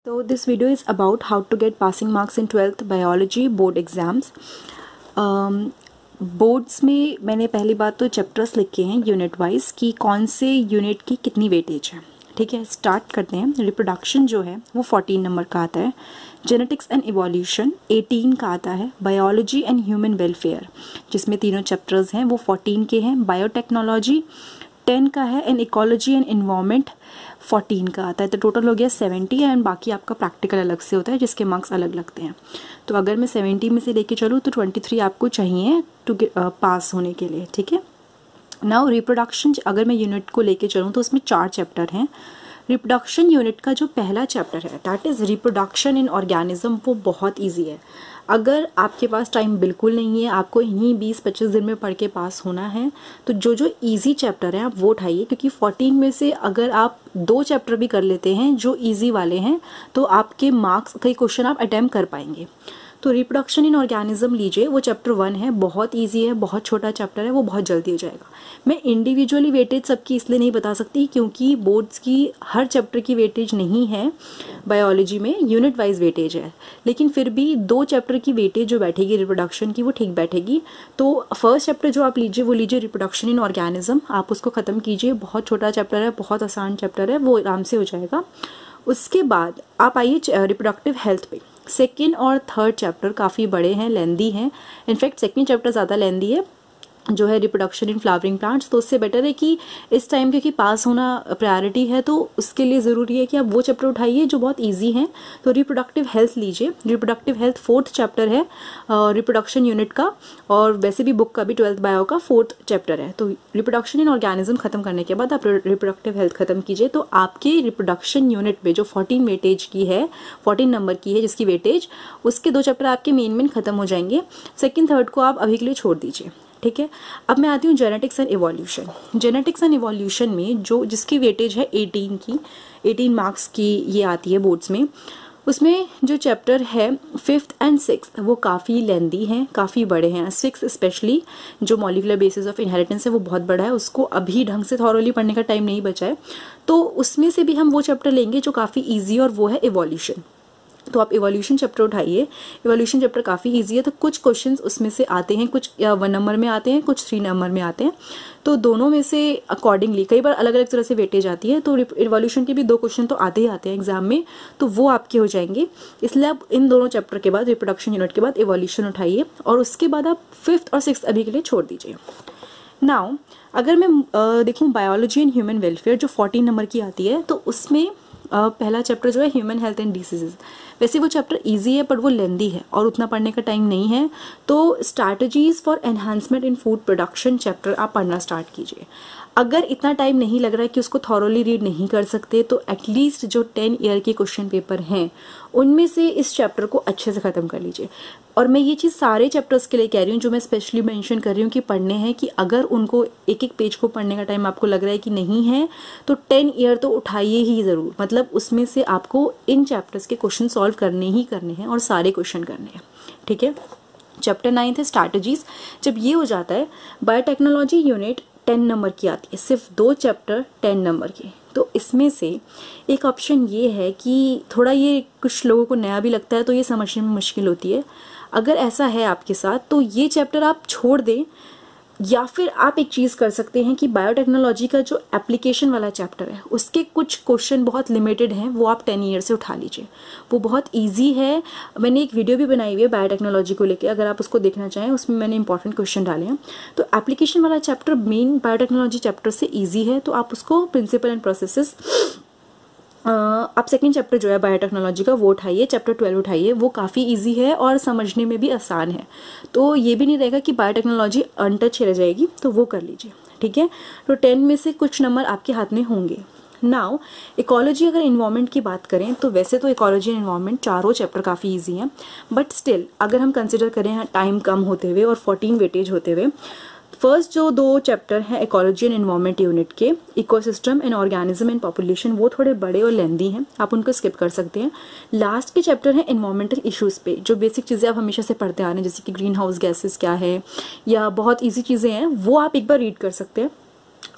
So this video is about how to get passing marks in 12th biology board exams. Boards में मैंने पहली बात तो chapters लिखे हैं यूनिट वाइज कि कौन से यूनिट की कितनी वेटेज है। ठीक है, स्टार्ट करते हैं। रिप्रोडक्शन जो है वो 14 नंबर का आता है, जेनेटिक्स एंड इवोल्यूशन 18 का आता है, बायोलॉजी एंड ह्यूमन वेलफेयर जिसमें तीनों चैप्टर्स हैं वो 14 के हैं, बायोटेक्नोलॉजी 10 का है एंड इकोलॉजी एंड इन्वायरमेंट 14 का आता है। तो टोटल हो गया 70 एंड बाकी आपका प्रैक्टिकल अलग से होता है जिसके मार्क्स अलग लगते हैं। तो अगर मैं 70 में से लेके चलूँ तो 23 आपको चाहिए टू पास होने के लिए। ठीक है, नाउ रिप्रोडक्शन अगर मैं यूनिट को लेके चलूँ तो उसमें 4 चैप्टर हैं। रिप्रोडक्शन यूनिट का जो पहला चैप्टर है that is reproduction in organism, वो बहुत ईजी है। अगर आपके पास टाइम बिल्कुल नहीं है, आपको इन्हीं 20-25 दिन में पढ़ के पास होना है, तो जो इजी चैप्टर है आप वो उठाइए, क्योंकि 14 में से अगर आप 2 चैप्टर भी कर लेते हैं जो इजी वाले हैं तो आपके मार्क्स कई क्वेश्चन आप अटेम्प्ट कर पाएंगे। तो रिप्रोडक्शन इन ऑर्गेनिज्म लीजिए, वो चैप्टर 1 है, बहुत इजी है, बहुत छोटा चैप्टर है, वो बहुत जल्दी हो जाएगा। मैं इंडिविजुअली वेटेज सबकी इसलिए नहीं बता सकती क्योंकि बोर्ड्स की हर चैप्टर की वेटेज नहीं है, बायोलॉजी में यूनिट वाइज वेटेज है, लेकिन फिर भी 2 चैप्टर की वेटेज जो बैठेगी रिप्रोडक्शन की वो ठीक बैठेगी। तो फर्स्ट चैप्टर जो आप लीजिए वो लीजिए रिप्रोडक्शन इन ऑर्गेनिज्म, आप उसको ख़त्म कीजिए, बहुत छोटा चैप्टर है, बहुत आसान चैप्टर है, वो आराम से हो जाएगा। उसके बाद आप आइए रिप्रोडक्टिव हेल्थ पे। सेकेंड और थर्ड चैप्टर काफ़ी बड़े हैं, लेंदी हैं, इनफैक्ट सेकेंड चैप्टर ज़्यादा लेंदी है जो है रिप्रोडक्शन इन फ्लावरिंग प्लांट्स। तो उससे बेटर है कि इस टाइम क्योंकि पास होना प्रायोरिटी है तो उसके लिए ज़रूरी है कि आप वो चैप्टर उठाइए जो बहुत इजी हैं। तो रिप्रोडक्टिव हेल्थ लीजिए, रिप्रोडक्टिव हेल्थ 4th चैप्टर है रिप्रोडक्शन यूनिट का, और वैसे भी बुक का भी 12th बायो का 4th चैप्टर है। तो रिप्रोडक्शन इन ऑर्गेनिज्म खत्म करने के बाद आप रिप्रोडक्टिव हेल्थ खत्म कीजिए, तो आपके रिप्रोडक्शन यूनिट में जो 14 वेटेज की है, 14 नंबर की है जिसकी वेटेज, उसके 2 चैप्टर आपके मेन खत्म हो जाएंगे। सेकेंड थर्ड को आप अभी के लिए छोड़ दीजिए। ठीक है, अब मैं आती हूँ genetics and evolution. Genetics and evolution में जिसकी वेटेज है 18 की, 18 मार्क्स की ये आती है बोर्ड्स में। उसमें जो चैप्टर है 5th एंड 6th वो काफ़ी लेंदी हैं, काफ़ी बड़े हैं। 6th स्पेशली जो मॉलिक्यूलर बेसिस ऑफ इनहेरिटेंस है वो बहुत बड़ा है, उसको अभी ढंग से थॉरोली पढ़ने का टाइम नहीं बचा है, तो उसमें से भी हम वो चैप्टर लेंगे जो काफ़ी ईजी, और वो है इवोल्यूशन। तो आप इवोल्यूशन चैप्टर उठाइए, इवोल्यूशन चैप्टर काफ़ी इजी है। तो कुछ क्वेश्चंस उसमें से आते हैं, कुछ 1 नंबर में आते हैं, कुछ 3 नंबर में आते हैं, तो दोनों में से अकॉर्डिंगली कई बार अलग अलग तरह से वेटेज आती है। तो इवोल्यूशन के भी 2 क्वेश्चन तो आते ही आते हैं एग्जाम में, तो वो आपके हो जाएंगे। इसलिए आप इन दोनों चैप्टर के बाद, रिप्रोडक्शन यूनिट के बाद इवोल्यूशन उठाइए, और उसके बाद आप 5th और 6th अभी के लिए छोड़ दीजिए। नाउ अगर मैं देखूँ बायोलॉजी एंड ह्यूमन वेलफेयर जो 14 नंबर की आती है, तो उसमें पहला चैप्टर जो है ह्यूमन हेल्थ एंड डिसीजेज। वैसे वो चैप्टर इजी है पर वो लेंदी है और उतना पढ़ने का टाइम नहीं है, तो strategies for enhancement in food production chapter आप पढ़ना स्टार्ट कीजिए। अगर इतना टाइम नहीं लग रहा है कि उसको थॉरोली रीड नहीं कर सकते, तो एटलीस्ट जो 10 ईयर के क्वेश्चन पेपर हैं उनमें से इस चैप्टर को अच्छे से ख़त्म कर लीजिए। और मैं ये चीज़ सारे चैप्टर्स के लिए कह रही हूँ जो मैं स्पेशली मेंशन कर रही हूँ कि पढ़ने हैं, कि अगर उनको एक एक पेज को पढ़ने का टाइम आपको लग रहा है कि नहीं है, तो 10 ईयर तो उठाइए ही ज़रूर। मतलब उसमें से आपको इन चैप्टर्स के क्वेश्चन सॉल्व करने ही करने हैं और सारे क्वेश्चन करने हैं। ठीक है, चैप्टर 9 है स्ट्रैटेजीज। जब ये हो जाता है, बायोटेक्नोलॉजी यूनिट 10 नंबर की आती है, सिर्फ 2 चैप्टर 10 नंबर के। तो इसमें से एक ऑप्शन ये है कि थोड़ा ये कुछ लोगों को नया भी लगता है तो ये समझने में मुश्किल होती है। अगर ऐसा है आपके साथ तो ये चैप्टर आप छोड़ दें, या फिर आप एक चीज़ कर सकते हैं कि बायोटेक्नोलॉजी का जो एप्लीकेशन वाला चैप्टर है उसके कुछ क्वेश्चन बहुत लिमिटेड हैं, वो आप 10 ईयर से उठा लीजिए, वो बहुत इजी है। मैंने एक वीडियो भी बनाई हुई है बायोटेक्नोलॉजी को लेकर, अगर आप उसको देखना चाहें, उसमें मैंने इंपॉर्टेंट क्वेश्चन डाले हैं। तो एप्लीकेशन वाला चैप्टर मेन बायोटेक्नोलॉजी चैप्टर से ईजी है, तो आप उसको प्रिंसिपल एंड प्रोसेसेस आप सेकेंड चैप्टर जो है बायोटेक्नोलॉजी का वो उठाइए, चैप्टर 12 उठाइए, वो काफ़ी इजी है और समझने में भी आसान है। तो ये भी नहीं रहेगा कि बायोटेक्नोलॉजी अनटच रह जाएगी, तो वो कर लीजिए। ठीक है, तो 10 में से कुछ नंबर आपके हाथ में होंगे। नाउ इकोलॉजी, अगर इन्वायरमेंट की बात करें तो वैसे तो इकोलॉजी एंड इन्वायरमेंट चारों चैप्टर काफ़ी ईजी हैं, बट स्टिल अगर हम कंसिडर करें टाइम कम होते हुए और 14 वेटेज होते हुए, फर्स्ट जो 2 चैप्टर हैं इकोलॉजी एंड एनवायरनमेंट यूनिट के, ecosystem and organism and population, वो थोड़े बड़े और लेंदी हैं, आप उनको स्किप कर सकते हैं। लास्ट के चैप्टर हैं एनवायरमेंटल इश्यूज़ पे, जो बेसिक चीज़ें आप हमेशा से पढ़ते आ रहे हैं, जैसे कि ग्रीन हाउस गैसेस क्या है या बहुत ईजी चीज़ें हैं, वो आप एक बार रीड कर सकते हैं।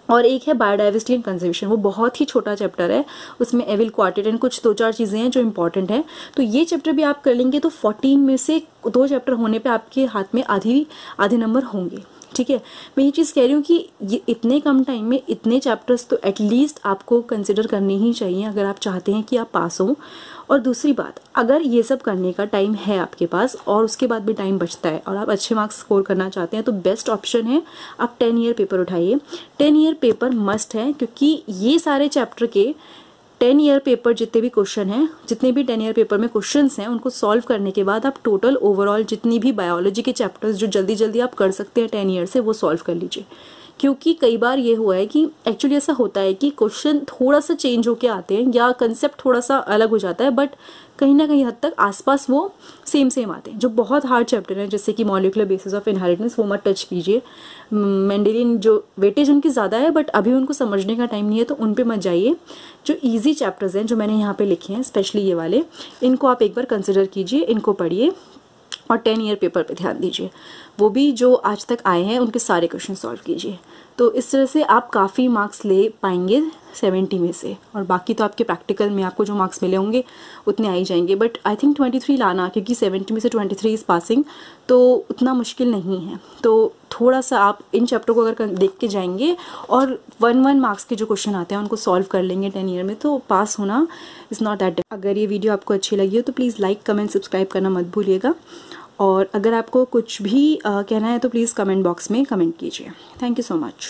और एक है बायोडाइवर्सिटी एंड कंजर्वेशन, वो बहुत ही छोटा चैप्टर है, उसमें एविल क्वार्टेट एंड कुछ 2-4 चीज़ें हैं जो इंपॉर्टेंट है। तो ये चैप्टर भी आप कर लेंगे तो 14 में से 2 चैप्टर होने पे आपके हाथ में आधे नंबर होंगे। ठीक है, मैं ये चीज़ कह रही हूँ कि ये इतने कम टाइम में इतने चैप्टर्स तो एटलीस्ट आपको कंसिडर करने ही चाहिए अगर आप चाहते हैं कि आप पास हों। और दूसरी बात, अगर ये सब करने का टाइम है आपके पास और उसके बाद भी टाइम बचता है और आप अच्छे मार्क्स स्कोर करना चाहते हैं तो बेस्ट ऑप्शन है आप 10 ईयर पेपर उठाइए। 10 ईयर पेपर मस्ट है, क्योंकि ये सारे चैप्टर के 10 ईयर पेपर जितने भी क्वेश्चन हैं, जितने भी 10 ईयर पेपर में क्वेश्चंस हैं, उनको सॉल्व करने के बाद आप टोटल ओवरऑल जितनी भी बायोलॉजी के चैप्टर्स जो जल्दी जल्दी आप कर सकते हैं 10 ईयर से, वो सॉल्व कर लीजिए। क्योंकि कई बार ये हुआ है कि एक्चुअली ऐसा होता है कि क्वेश्चन थोड़ा सा चेंज होके आते हैं या कंसेप्ट थोड़ा सा अलग हो जाता है, बट कहीं ना कहीं हद तक आसपास वो सेम आते हैं। जो बहुत हार्ड चैप्टर हैं जैसे कि मॉलिक्यूलर बेसिस ऑफ इनहेरिटेंस, वो मत टच कीजिए। मेंडेलियन जो वेटेज उनकी ज़्यादा है बट अभी उनको समझने का टाइम नहीं है, तो उन पे मत जाइए। जो ईजी चैप्टर्स हैं जो मैंने यहाँ पे लिखे हैं, स्पेशली ये वाले, इनको आप एक बार कंसिडर कीजिए, इनको पढ़िए और 10 ईयर पेपर पे ध्यान दीजिए। वो भी जो आज तक आए हैं उनके सारे क्वेश्चन सॉल्व कीजिए। तो इस तरह से आप काफ़ी मार्क्स ले पाएंगे 70 में से, और बाकी तो आपके प्रैक्टिकल में आपको जो मार्क्स मिले होंगे उतने आ ही जाएंगे। बट आई थिंक 23 लाना, क्योंकि 70 में से 23 इज़ पासिंग, तो उतना मुश्किल नहीं है। तो थोड़ा सा आप इन चैप्टर को अगर देख के जाएंगे और 1 मार्क्स के जो क्वेश्चन आते हैं उनको सॉल्व कर लेंगे 10 ईयर में, तो पास होना इज़ नॉट दैट। अगर ये वीडियो आपको अच्छी लगी हो तो प्लीज़ लाइक, कमेंट, सब्सक्राइब करना मत भूलिएगा। और अगर आपको कुछ भी कहना है तो प्लीज़ कमेंट बॉक्स में कमेंट कीजिए। Thank you so much.